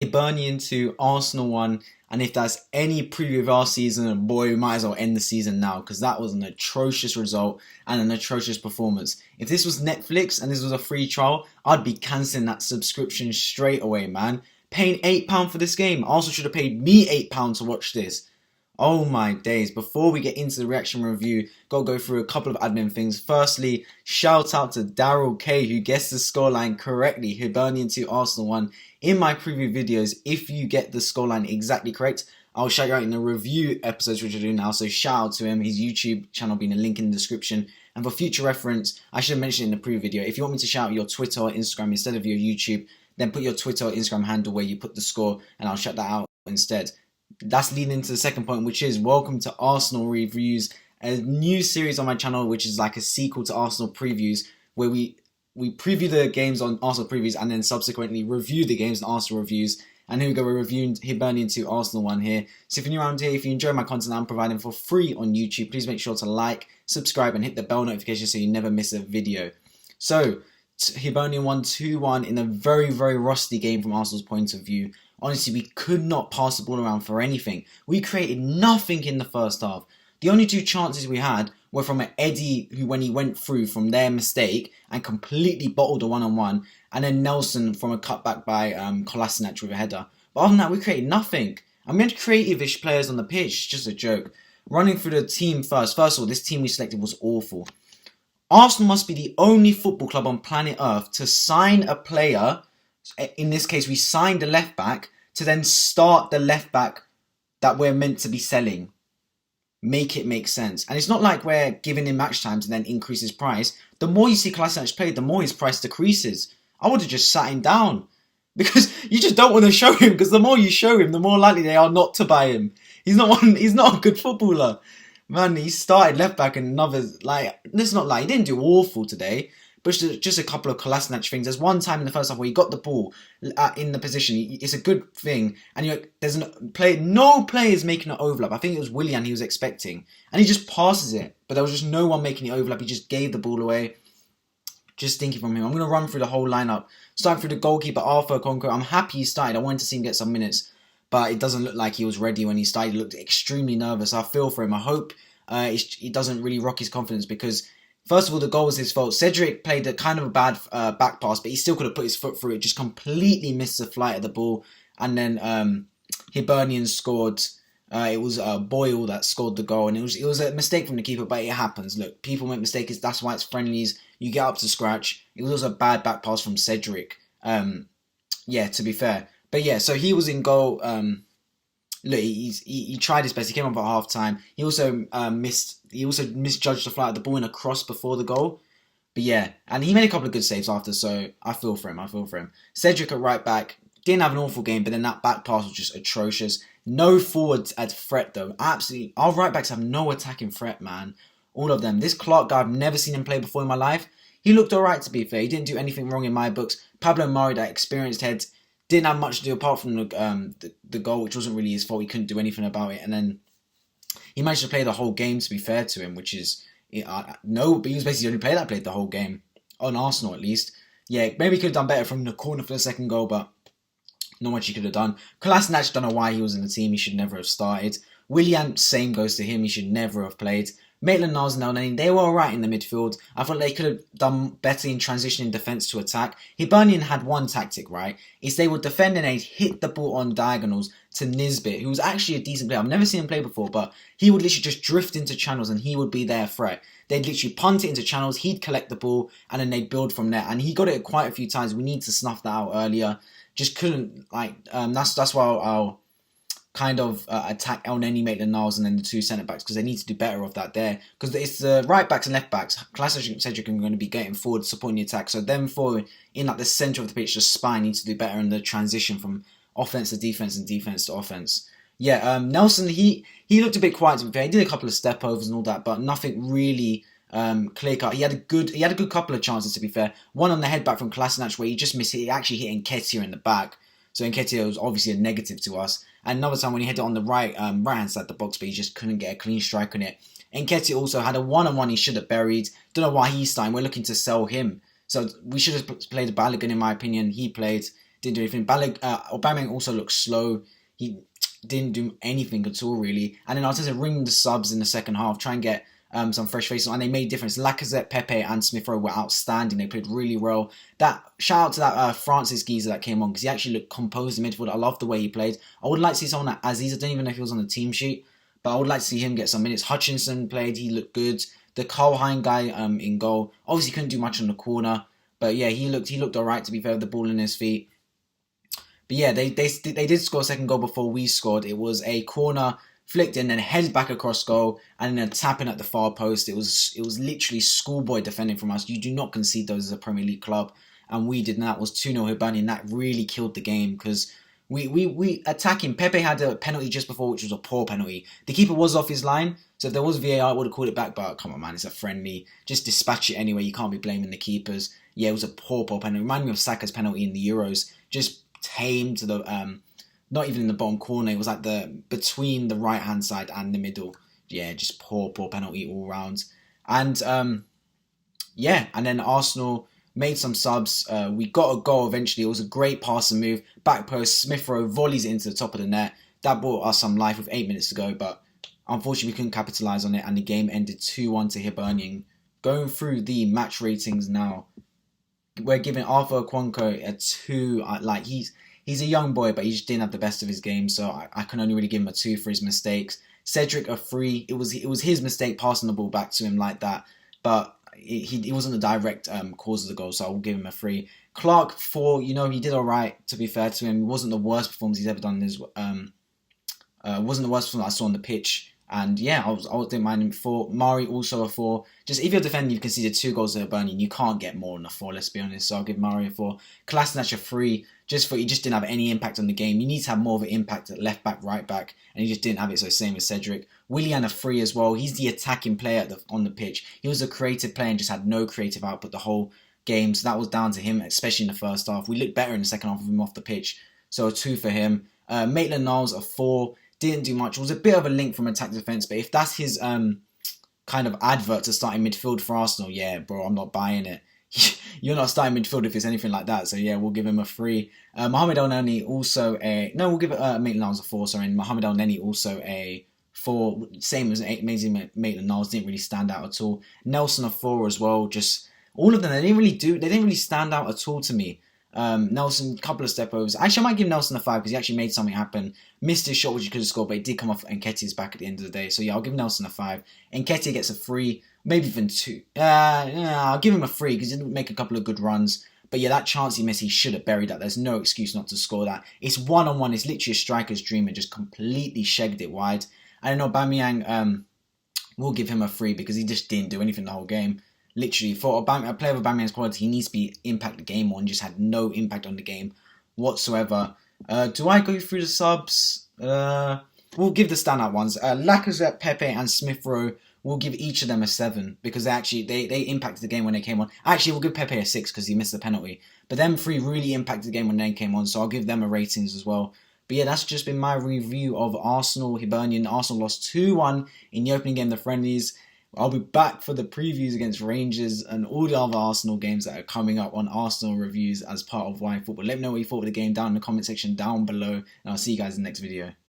Hibernian 2, Arsenal 1. And if that's any preview of our season, boy, we might as well end the season now, because that was an atrocious result and an atrocious performance. If this was Netflix and this was a free trial, I'd be cancelling that subscription straight away, man. Paying £8 for this game. Arsenal should have paid me £8 to watch this. Oh my days. Before we get into the reaction review, gotta go through a couple of admin things. Firstly, shout out to Daryl K, who guessed the scoreline correctly. Hibernian 2, Arsenal 1. In my preview videos, if you get the scoreline exactly correct, I'll shout you out in the review episodes which I do now. So shout out to him, his YouTube channel being a link in the description. And for future reference, I should have mentioned it in the preview video. If you want me to shout out your Twitter or Instagram instead of your YouTube, then put your Twitter or Instagram handle where you put the score, and I'll shout that out instead. That's leading into the second point, which is welcome to Arsenal Reviews, a new series on my channel which is like a sequel to Arsenal Previews, where we preview the games on Arsenal Previews and then subsequently review the games on Arsenal Reviews. And here we go, we're reviewing Hibernian 2, Arsenal 1 here. So if you're new around here, if you enjoy my content I'm providing for free on YouTube, please make sure to like, subscribe and hit the bell notification so you never miss a video. So, Hibernian 1 2-1 in a very, very rusty game from Arsenal's point of view. Honestly, we could not pass the ball around for anything. We created nothing in the first half. The only two chances we had were from an Eddie, who when he went through from their mistake and completely bottled a one-on-one, and then Nelson from a cutback by Kolasinac with a header. But other than that, we created nothing. And we had creative-ish players on the pitch. It's just a joke. Running through the team first. First of all, this team we selected was awful. Arsenal must be the only football club on planet Earth to sign a player. In this case, we signed a left back to then start the left back that we're meant to be selling. Make it make sense. And it's not like we're giving him match times and then increase his price. The more you see Kolasinac play, the more his price decreases. I would have just sat him down. Because you just don't want to show him. Because the more you show him, the more likely they are not to buy him. He's not a good footballer. Man, he started left back and another, let's not lie, he didn't do awful today. But just a couple of Kolasinac things. There's one time in the first half where he got the ball in the position. It's a good thing. And there's no player is making an overlap. I think it was Willian he was expecting. And he just passes it. But there was just no one making the overlap. He just gave the ball away. Just stinky from him. I'm going to run through the whole lineup. Starting through the goalkeeper, Arthur Conquer. I'm happy he started. I wanted to see him get some minutes. But it doesn't look like he was ready when he started. He looked extremely nervous. I feel for him. I hope he doesn't really rock his confidence, because first of all, the goal was his fault. Cedric played a kind of a bad back pass, but he still could have put his foot through it. Just completely missed the flight of the ball. And then Hibernian scored. It was Boyle that scored the goal. And it was a mistake from the keeper, but it happens. Look, people make mistakes. That's why it's friendlies. You get up to scratch. It was a bad back pass from Cedric. Yeah, to be fair. But yeah, so he was in goal. Look, he tried his best. He came on for half time. He also misjudged the flight of the ball in a cross before the goal. But yeah, and he made a couple of good saves after, so I feel for him. Cedric at right back didn't have an awful game, but then that back pass was just atrocious. No forwards at threat though. Absolutely, our right backs have no attacking threat, man. All of them. This Clark guy, I've never seen him play before in my life. He looked alright, to be fair. He didn't do anything wrong in my books. Pablo Mari, that experienced head, didn't have much to do apart from the goal, which wasn't really his fault. He couldn't do anything about it. And then he managed to play the whole game, to be fair to him, which is... no, but he was basically the only player that played the whole game. On Arsenal, at least. Yeah, maybe he could have done better from the corner for the second goal, but not much he could have done. Kolasinac, don't know why he was in the team. He should never have started. Willian, same goes to him. He should never have played. Maitland-Niles and Elneny, they were alright in the midfield. I thought they could have done better in transitioning defence to attack. Hibernian had one tactic, right? Is they would defend and they'd hit the ball on diagonals to Nisbet, who was actually a decent player. I've never seen him play before, but he would literally just drift into channels and he would be their threat. They'd literally punt it into channels, he'd collect the ball, and then they'd build from there. And he got it quite a few times. We need to snuff that out earlier. Just couldn't, that's why I'll kind of attack Elneny, Maitland-Niles, and then the two centre-backs, because they need to do better of that there. Because it's the right-backs and left-backs. Kolasinac and Cedric are going to be getting forward, supporting the attack. So them four in the centre of the pitch, just spine, need to do better in the transition from offence to defence and defence to offence. Yeah, Nelson, he looked a bit quiet, to be fair. He did a couple of step-overs and all that, but nothing really clear-cut. He had a good couple of chances, to be fair. One on the head back from Kolasinac where he just missed it. He actually hit Nketiah in the back. So Nketiah was obviously a negative to us. And another time when he hit it on the right-hand side of the box, but he just couldn't get a clean strike on it. Nketiah also had a one-on-one he should have buried. Don't know why he's starting. We're looking to sell him. So we should have played Balogun, in my opinion. He played. didn't do anything. Aubameyang also looked slow. He didn't do anything at all, really. And then Arteta ring the subs in the second half, try and get some fresh faces, and they made a difference. Lacazette, Pepe, and Smith Rowe were outstanding. They played really well. Shout out to that Francis geezer that came on, because he actually looked composed in midfield. I love the way he played. I would like to see someone like Aziz. I don't even know if he was on the team sheet, but I would like to see him get some minutes. Hutchinson played. He looked good. The Carl Hein guy in goal. Obviously couldn't do much on the corner, but yeah, he looked alright, to be fair, with the ball in his feet. But yeah, they did score a second goal before we scored. It was a corner flicked in and headed back across goal, and then tapping at the far post. It was literally schoolboy defending from us. You do not concede those as a Premier League club, and we did. And that was 2-0 Hibernian. That really killed the game, because we attacking. Pepe had a penalty just before, which was a poor penalty. The keeper was off his line, so if there was VAR, I would have called it back. But come on, man, it's a friendly. Just dispatch it anyway. You can't be blaming the keepers. Yeah, it was a poor penalty. Reminded me of Saka's penalty in the Euros. Just tame to the not even in the bottom corner. It was like between the right hand side and the middle. Yeah, just poor penalty all round. And yeah, and then Arsenal made some subs. We got a goal eventually. It was a great pass and move. Back post, Smith Rowe volleys it into the top of the net. That brought us some life with 8 minutes to go, but unfortunately we couldn't capitalise on it, and the game ended 2-1 to Hibernian. Going through the match ratings now, we're giving Arthur Okonkwo a 2. He's a young boy, but he just didn't have the best of his game, so I can only really give him a 2 for his mistakes. Cedric a 3. It was his mistake passing the ball back to him like that, but he wasn't the direct cause of the goal, so I will give him a 3. Clark 4. He did all right, to be fair to him. It wasn't the worst performance he's ever done in his wasn't the worst performance I saw on the pitch. And yeah, I didn't mind him. 4. Mari also a 4. Just if you're defending, you conceded 2 goals to Hibernian, you can't get more than a 4. Let's be honest. So I'll give Mari a 4. Kolasinac a 3. He just didn't have any impact on the game. You need to have more of an impact at left back, right back, and he just didn't have it. So same as Cedric. Willian a 3 as well. He's the attacking player on the pitch. He was a creative player and just had no creative output the whole game. So that was down to him, especially in the first half. We looked better in the second half of him off the pitch. So a 2 for him. Maitland-Niles a 4. Didn't do much. It was a bit of a link from attack to defence, but if that's his kind of advert to starting midfield for Arsenal, yeah, bro, I'm not buying it. You're not starting midfield if it's anything like that. So yeah, we'll give him a 3. Mohamed El Neni also a... No, we'll give it Maitland-Niles a 4, sorry. And Mohamed El Neni also a 4. Same as amazing Maitland-Niles, didn't really stand out at all. Nelson a 4 as well. Just all of them, they didn't really stand out at all to me. Nelson, couple of step overs. Actually, I might give Nelson a 5 because he actually made something happen. Missed his shot, which he could have scored, but it did come off Nketiah's back at the end of the day. So yeah, I'll give Nelson a 5. Nketiah gets a 3, maybe even 2. I'll give him a 3 because he didn't make a couple of good runs. But yeah, that chance he missed, he should have buried that. There's no excuse not to score that. It's one-on-one. It's literally a striker's dream and just completely shagged it wide. And then Aubameyang, we'll give him a 3 because he just didn't do anything the whole game. Literally, for a player of Aubameyang's quality, he needs to impact the game more and just had no impact on the game whatsoever. Do I go through the subs? We'll give the standout ones. Lacazette, Pepe, and Smith Rowe, we'll give each of them a 7 because they impacted the game when they came on. Actually, we'll give Pepe a 6 because he missed the penalty. But them 3 really impacted the game when they came on, so I'll give them a ratings as well. But yeah, that's just been my review of Arsenal Hibernian. Arsenal lost 2-1 in the opening game of the friendlies. I'll be back for the previews against Rangers and all the other Arsenal games that are coming up on Arsenal reviews as part of Why Football. Let me know what you thought of the game down in the comment section down below, and I'll see you guys in the next video.